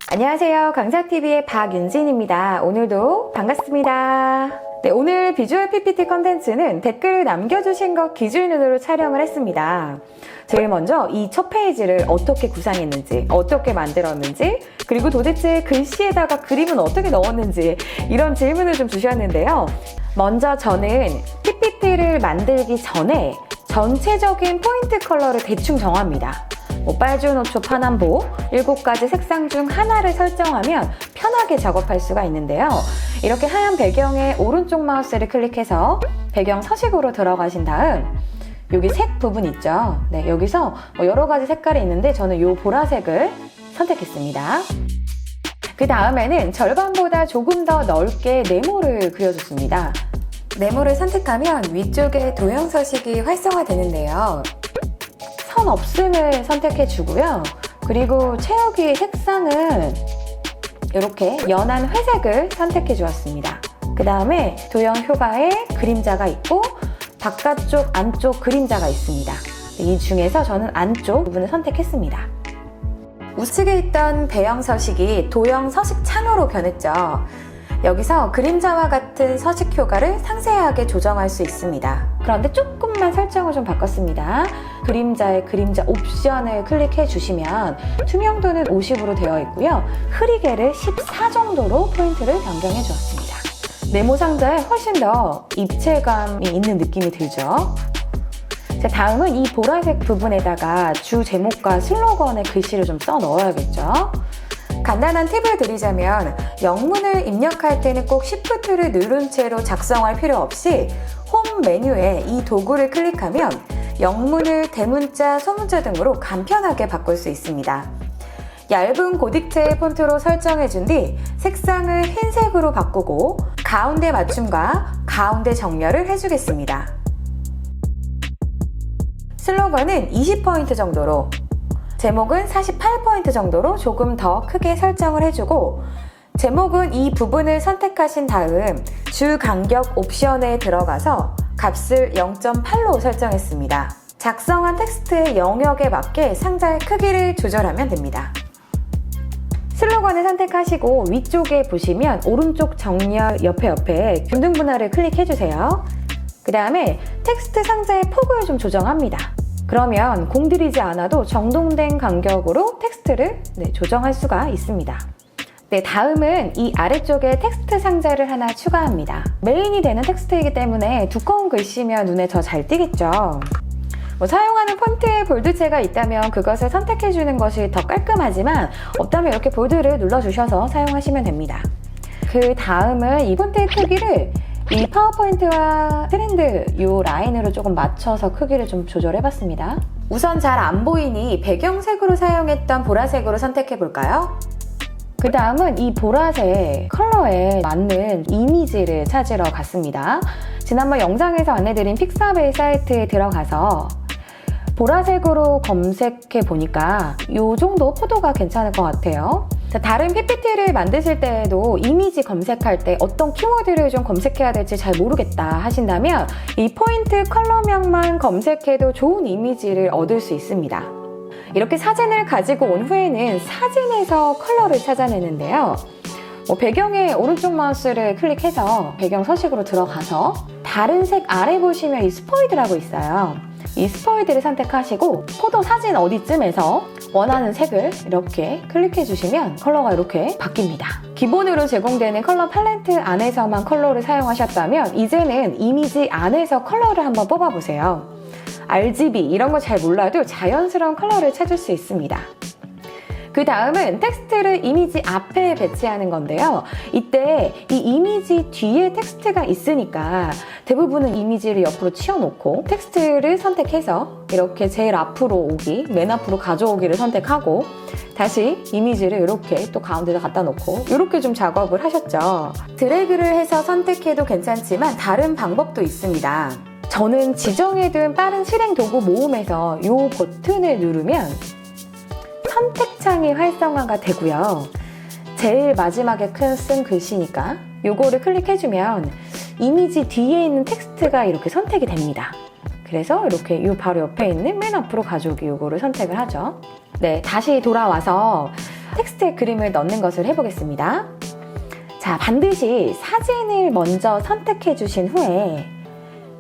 안녕하세요. 강사TV의 박윤진입니다. 오늘도 반갑습니다. 네, 오늘 비주얼 PPT 컨텐츠는 댓글을 남겨주신 것 기준으로 촬영을 했습니다. 제일 먼저 이 첫 페이지를 어떻게 구상했는지, 어떻게 만들었는지, 그리고 도대체 글씨에다가 그림은 어떻게 넣었는지 이런 질문을 좀 주셨는데요. 먼저 저는 PPT를 만들기 전에 전체적인 포인트 컬러를 대충 정합니다. 빨주노초 파남보 7가지 색상 중 하나를 설정하면 편하게 작업할 수가 있는데요. 이렇게 하얀 배경에 오른쪽 마우스를 클릭해서 배경 서식으로 들어가신 다음 여기 색 부분 있죠. 네, 여기서 여러 가지 색깔이 있는데 저는 이 보라색을 선택했습니다. 그 다음에는 절반보다 조금 더 넓게 네모를 그려줬습니다. 네모를 선택하면 위쪽에 도형 서식이 활성화되는데요. 선 없음을 선택해 주고요. 그리고 채우기 색상은 이렇게 연한 회색을 선택해 주었습니다. 그 다음에 도형 효과에 그림자가 있고 바깥쪽, 안쪽 그림자가 있습니다. 이 중에서 저는 안쪽 부분을 선택했습니다. 우측에 있던 배경 서식이 도형 서식 창으로 변했죠. 여기서 그림자와 같은 서식 효과를 상세하게 조정할 수 있습니다. 그런데 조금만 설정을 좀 바꿨습니다. 그림자의 그림자 옵션을 클릭해 주시면 투명도는 50으로 되어 있고요. 흐리게를 14 정도로 포인트를 변경해 주었습니다. 네모 상자에 훨씬 더 입체감이 있는 느낌이 들죠. 자, 다음은 이 보라색 부분에다가 주 제목과 슬로건의 글씨를 좀 써 넣어야겠죠. 간단한 팁을 드리자면 영문을 입력할 때는 꼭 Shift를 누른 채로 작성할 필요 없이 홈 메뉴에 이 도구를 클릭하면 영문을 대문자, 소문자 등으로 간편하게 바꿀 수 있습니다. 얇은 고딕체의 폰트로 설정해준 뒤 색상을 흰색으로 바꾸고 가운데 맞춤과 가운데 정렬을 해주겠습니다. 슬로건은 20포인트 정도로, 제목은 48포인트 정도로 조금 더 크게 설정을 해주고, 제목은 이 부분을 선택하신 다음 주 간격 옵션에 들어가서 값을 0.8로 설정했습니다. 작성한 텍스트의 영역에 맞게 상자의 크기를 조절하면 됩니다. 슬로건을 선택하시고 위쪽에 보시면 오른쪽 정렬 옆에 균등 분할을 클릭해주세요. 그 다음에 텍스트 상자의 폭을 좀 조정합니다. 그러면 공들이지 않아도 정동된 간격으로 텍스트를 조정할 수가 있습니다. 네, 다음은 이 아래쪽에 텍스트 상자를 하나 추가합니다. 메인이 되는 텍스트이기 때문에 두꺼운 글씨면 눈에 더 잘 띄겠죠. 사용하는 폰트에 볼드체가 있다면 그것을 선택해주는 것이 더 깔끔하지만 없다면 이렇게 볼드를 눌러주셔서 사용하시면 됩니다. 그 다음은 이 폰트의 크기를 이 파워포인트와 트렌드 이 라인으로 조금 맞춰서 크기를 좀 조절해봤습니다. 우선 잘 안 보이니 배경색으로 사용했던 보라색으로 선택해볼까요? 그 다음은 이 보라색 컬러에 맞는 이미지를 찾으러 갔습니다. 지난번 영상에서 안내드린 픽사베이 사이트에 들어가서 보라색으로 검색해 보니까 이 정도 포도가 괜찮을 것 같아요. 자, 다른 PPT를 만드실 때에도 이미지 검색할 때 어떤 키워드를 좀 검색해야 될지 잘 모르겠다 하신다면 이 포인트 컬러명만 검색해도 좋은 이미지를 얻을 수 있습니다. 이렇게 사진을 가지고 온 후에는 사진에서 컬러를 찾아내는데요. 배경에 오른쪽 마우스를 클릭해서 배경 서식으로 들어가서 다른 색 아래 보시면 이 스포이드라고 있어요. 이 스포이드를 선택하시고 포도 사진 어디쯤에서 원하는 색을 이렇게 클릭해 주시면 컬러가 이렇게 바뀝니다. 기본으로 제공되는 컬러 팔레트 안에서만 컬러를 사용하셨다면 이제는 이미지 안에서 컬러를 한번 뽑아보세요. RGB 이런 거 잘 몰라도 자연스러운 컬러를 찾을 수 있습니다. 그 다음은 텍스트를 이미지 앞에 배치하는 건데요. 이때 이 이미지 뒤에 텍스트가 있으니까 대부분은 이미지를 옆으로 치워놓고 텍스트를 선택해서 이렇게 제일 앞으로 오기, 맨 앞으로 가져오기를 선택하고 다시 이미지를 이렇게 또 가운데다 갖다 놓고 이렇게 좀 작업을 하셨죠. 드래그를 해서 선택해도 괜찮지만 다른 방법도 있습니다. 저는 지정해둔 빠른 실행 도구 모음에서 이 버튼을 누르면 선택창이 활성화가 되고요. 제일 마지막에 쓴 글씨니까 요거를 클릭해주면 이미지 뒤에 있는 텍스트가 이렇게 선택이 됩니다. 그래서 이렇게 요 바로 옆에 있는 맨 앞으로 가져오기 요거를 선택을 하죠. 네, 다시 돌아와서 텍스트에 그림을 넣는 것을 해보겠습니다. 자, 반드시 사진을 먼저 선택해 주신 후에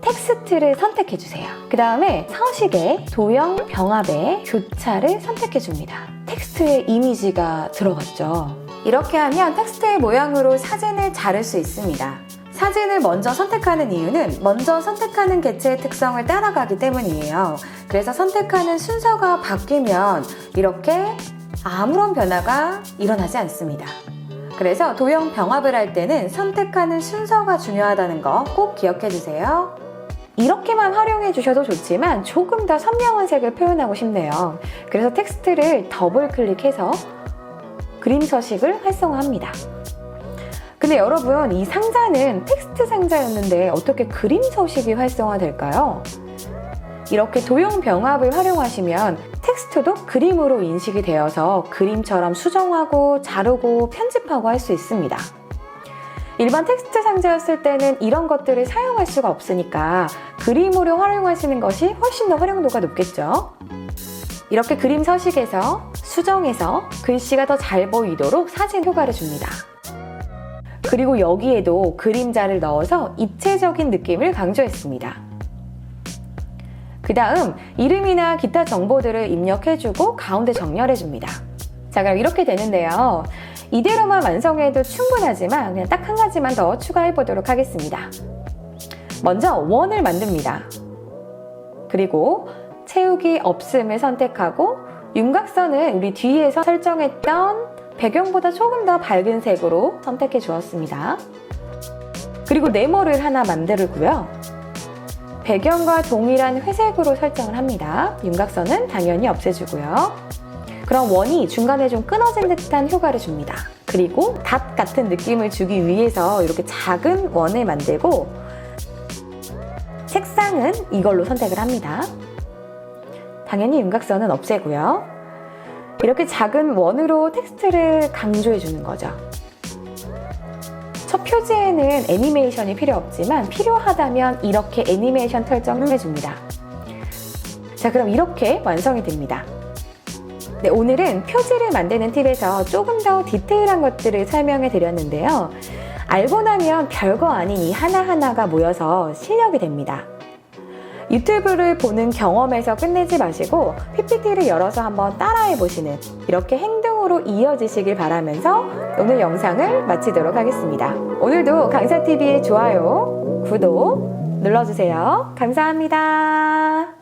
텍스트를 선택해 주세요. 그 다음에 서식에 도형 병합의 교차를 선택해 줍니다. 텍스트에 이미지가 들어갔죠. 이렇게 하면 텍스트의 모양으로 사진을 자를 수 있습니다. 사진을 먼저 선택하는 이유는 먼저 선택하는 개체의 특성을 따라가기 때문이에요. 그래서 선택하는 순서가 바뀌면 이렇게 아무런 변화가 일어나지 않습니다. 그래서 도형 병합을 할 때는 선택하는 순서가 중요하다는 거 꼭 기억해 주세요. 이렇게만 활용해 주셔도 좋지만 조금 더 선명한 색을 표현하고 싶네요. 그래서 텍스트를 더블 클릭해서 그림 서식을 활성화합니다. 근데 여러분, 이 상자는 텍스트 상자였는데 어떻게 그림 서식이 활성화될까요? 이렇게 도형 병합을 활용하시면 텍스트도 그림으로 인식이 되어서 그림처럼 수정하고 자르고 편집하고 할 수 있습니다. 일반 텍스트 상자였을 때는 이런 것들을 사용할 수가 없으니까 그림으로 활용하시는 것이 훨씬 더 활용도가 높겠죠. 이렇게 그림 서식에서 수정해서 글씨가 더 잘 보이도록 사진 효과를 줍니다. 그리고 여기에도 그림자를 넣어서 입체적인 느낌을 강조했습니다. 그 다음 이름이나 기타 정보들을 입력해주고 가운데 정렬해줍니다. 자, 그럼 이렇게 되는데요. 이대로만 완성해도 충분하지만 그냥 딱 한 가지만 더 추가해 보도록 하겠습니다. 먼저 원을 만듭니다. 그리고 채우기 없음을 선택하고 윤곽선은 우리 뒤에서 설정했던 배경보다 조금 더 밝은 색으로 선택해 주었습니다. 그리고 네모를 하나 만들고요. 배경과 동일한 회색으로 설정을 합니다. 윤곽선은 당연히 없애주고요. 그럼 원이 중간에 좀 끊어진 듯한 효과를 줍니다. 그리고 닷 같은 느낌을 주기 위해서 이렇게 작은 원을 만들고 색상은 이걸로 선택을 합니다. 당연히 윤곽선은 없애고요. 이렇게 작은 원으로 텍스트를 강조해 주는 거죠. 첫 표지에는 애니메이션이 필요 없지만 필요하다면 이렇게 애니메이션 설정을 해줍니다. 자, 그럼 이렇게 완성이 됩니다. 네, 오늘은 표지를 만드는 팁에서 조금 더 디테일한 것들을 설명해 드렸는데요. 알고 나면 별거 아닌 이 하나하나가 모여서 실력이 됩니다. 유튜브를 보는 경험에서 끝내지 마시고 PPT를 열어서 한번 따라해 보시는 이렇게 행동으로 이어지시길 바라면서 오늘 영상을 마치도록 하겠습니다. 오늘도 강사TV의 좋아요, 구독 눌러주세요. 감사합니다.